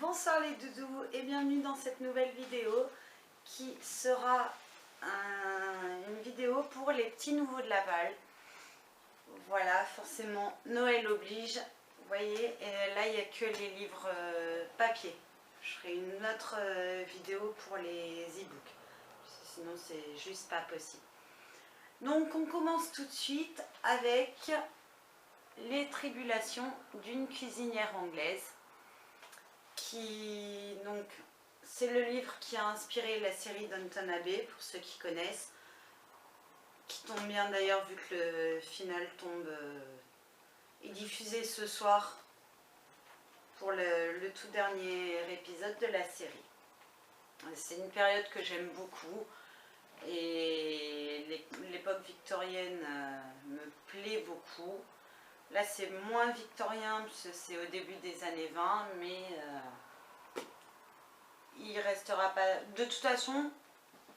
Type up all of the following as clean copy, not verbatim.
Bonsoir les doudous et bienvenue dans cette nouvelle vidéo qui sera une vidéo pour les petits nouveaux de la balle. Voilà, forcément Noël oblige, vous voyez, et là il n'y a que les livres papier. Je ferai une autre vidéo pour les e-books, sinon c'est juste pas possible. Donc on commence tout de suite avec les tribulations d'une cuisinière anglaise. Donc, c'est le livre qui a inspiré la série Downton Abbey, pour ceux qui connaissent, qui tombe bien d'ailleurs vu que le final est diffusé ce soir pour le tout dernier épisode de la série. C'est une période que j'aime beaucoup et l'époque victorienne me plaît beaucoup. Là c'est moins victorien puisque c'est au début des années 20, mais il restera pas... De toute façon,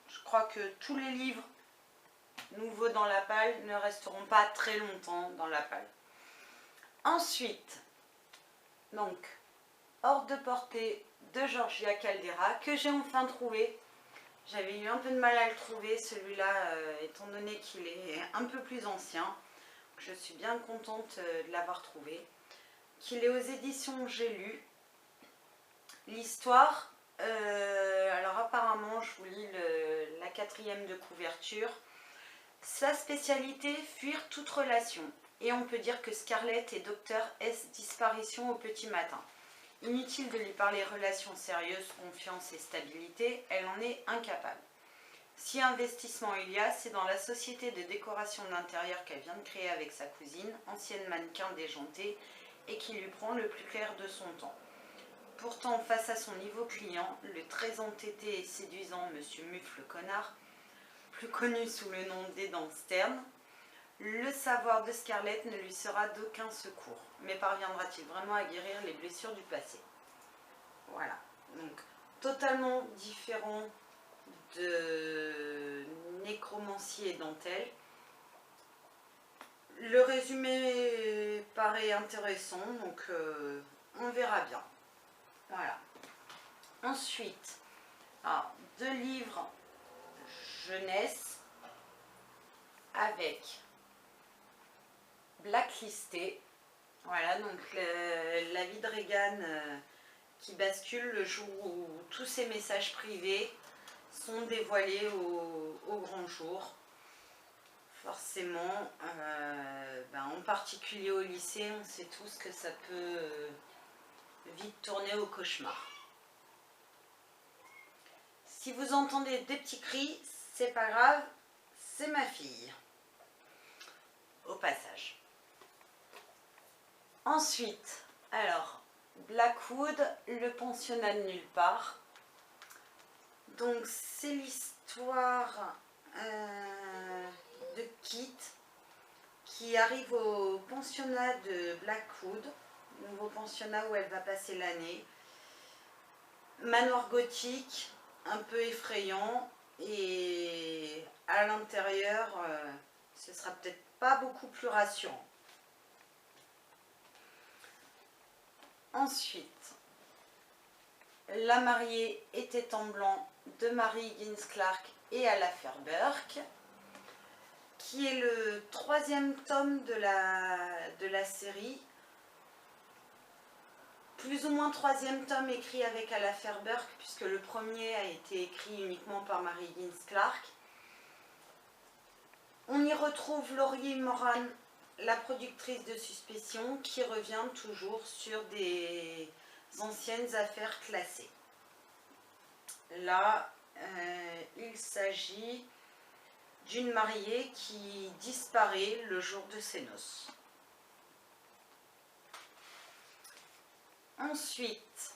je crois que tous les livres nouveaux dans la palle ne resteront pas très longtemps dans la palle. Ensuite, donc, Hors de portée de Georgia Caldera, que j'ai enfin trouvé. J'avais eu un peu de mal à le trouver, celui-là, étant donné qu'il est un peu plus ancien. Je suis bien contente de l'avoir trouvé. Qu'il est aux éditions J'ai lu. L'histoire, alors apparemment, je vous lis la 4e de couverture. Sa spécialité, fuir toute relation. Et on peut dire que Scarlett est docteur S disparition au petit matin. Inutile de lui parler relations sérieuses, confiance et stabilité, elle en est incapable. Si investissement il y a, c'est dans la société de décoration d'intérieur qu'elle vient de créer avec sa cousine, ancienne mannequin déjantée, et qui lui prend le plus clair de son temps. Pourtant, face à son niveau client, le très entêté et séduisant Monsieur Mufle Connard, plus connu sous le nom d'Edan Stern, le savoir de Scarlett ne lui sera d'aucun secours. Mais parviendra-t-il vraiment à guérir les blessures du passé? Voilà, donc totalement différent de Nécromancie et Dentelle. Le résumé paraît intéressant, donc on verra bien. Voilà. Ensuite, alors, 2 livres jeunesse avec Blacklisté. Voilà, donc la vie de Regan qui bascule le jour où tous ses messages privés sont dévoilés au grand jour. Forcément, en particulier au lycée, on sait tous que ça peut vite tourner au cauchemar. Si vous entendez des petits cris, c'est pas grave, c'est ma fille. Au passage. Ensuite, alors, Blackwood, le pensionnat de nulle part. Donc, c'est l'histoire de Kit qui arrive au pensionnat de Blackwood, nouveau pensionnat où elle va passer l'année. Manoir gothique, un peu effrayant, et à l'intérieur, ce sera peut-être pas beaucoup plus rassurant. Ensuite, La mariée était en blanc de Mary Higgins Clark et Alastair Burke, qui est le 3e tome de la série, plus ou moins 3e tome écrit avec Alastair Burke, puisque le premier a été écrit uniquement par Mary Higgins Clark. On y retrouve Laurie Moran, la productrice de Suspicion, qui revient toujours sur des anciennes affaires classées. Là, il s'agit d'une mariée qui disparaît le jour de ses noces. Ensuite,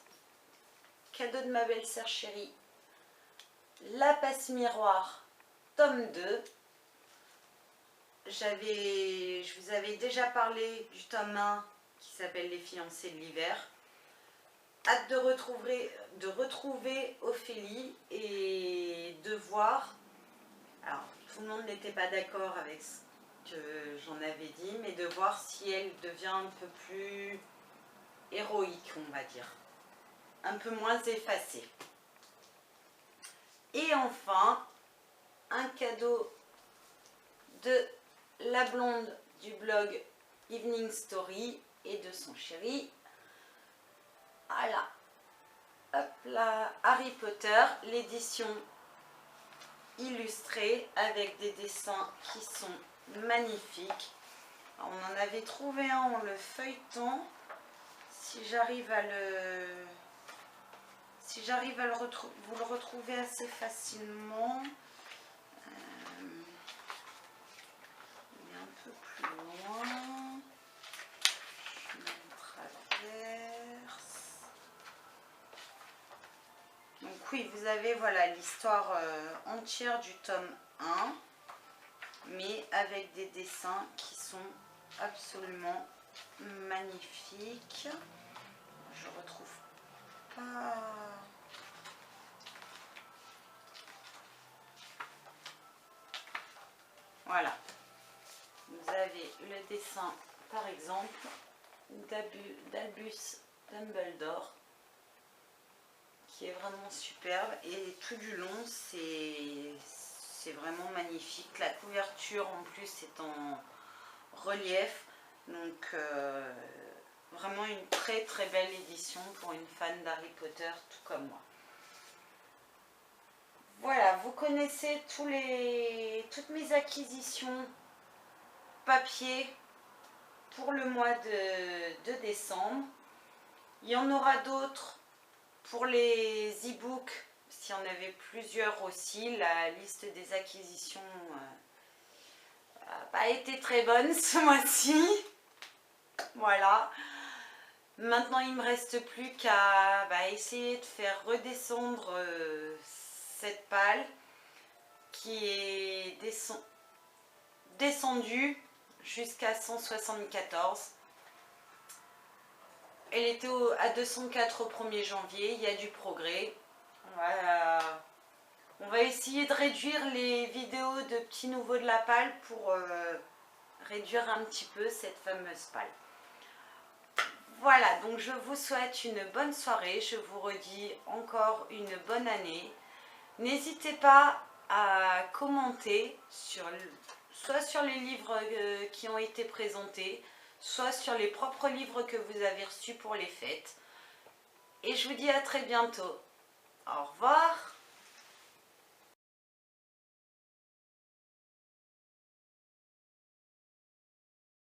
cadeau de ma belle-sœur chérie, La passe miroir, tome 2. Je vous avais déjà parlé du tome 1 qui s'appelle Les fiancés de l'hiver. Hâte de retrouver Ophélie et de voir. Alors, tout le monde n'était pas d'accord avec ce que j'en avais dit, mais de voir si elle devient un peu plus héroïque, on va dire. un peu moins effacé. Et enfin, un cadeau de la blonde du blog Evening Story et de son chéri. Voilà, hop là, Harry Potter, l'édition illustrée avec des dessins qui sont magnifiques. Alors, on en avait trouvé un en le feuilletant. Si j'arrive à le... Si j'arrive à vous le retrouver assez facilement. Il est un peu plus loin. Je mets une traverse. Donc oui, vous avez voilà l'histoire entière du tome 1, mais avec des dessins qui sont absolument magnifiques. Je retrouve pas... Voilà. Vous avez le dessin, par exemple, d'Albus Dumbledore, qui est vraiment superbe. Et tout du long, c'est vraiment magnifique. La couverture, en plus, est en relief. Donc, vraiment une très très belle édition pour une fan d'Harry Potter, tout comme moi. Voilà, vous connaissez toutes mes acquisitions papier pour le mois de décembre. Il y en aura d'autres pour les e-books, s'il y en avait plusieurs aussi. La liste des acquisitions n'a pas été très bonne ce mois-ci. Voilà. Maintenant, il ne me reste plus qu'à essayer de faire redescendre cette palle qui est descendue jusqu'à 174. Elle était à 204 au 1er janvier, il y a du progrès. On va essayer de réduire les vidéos de petits nouveaux de la palle pour réduire un petit peu cette fameuse palle. Voilà, donc je vous souhaite une bonne soirée, je vous redis encore une bonne année. N'hésitez pas à commenter soit sur les livres qui ont été présentés, soit sur les propres livres que vous avez reçus pour les fêtes. Et je vous dis à très bientôt. Au revoir.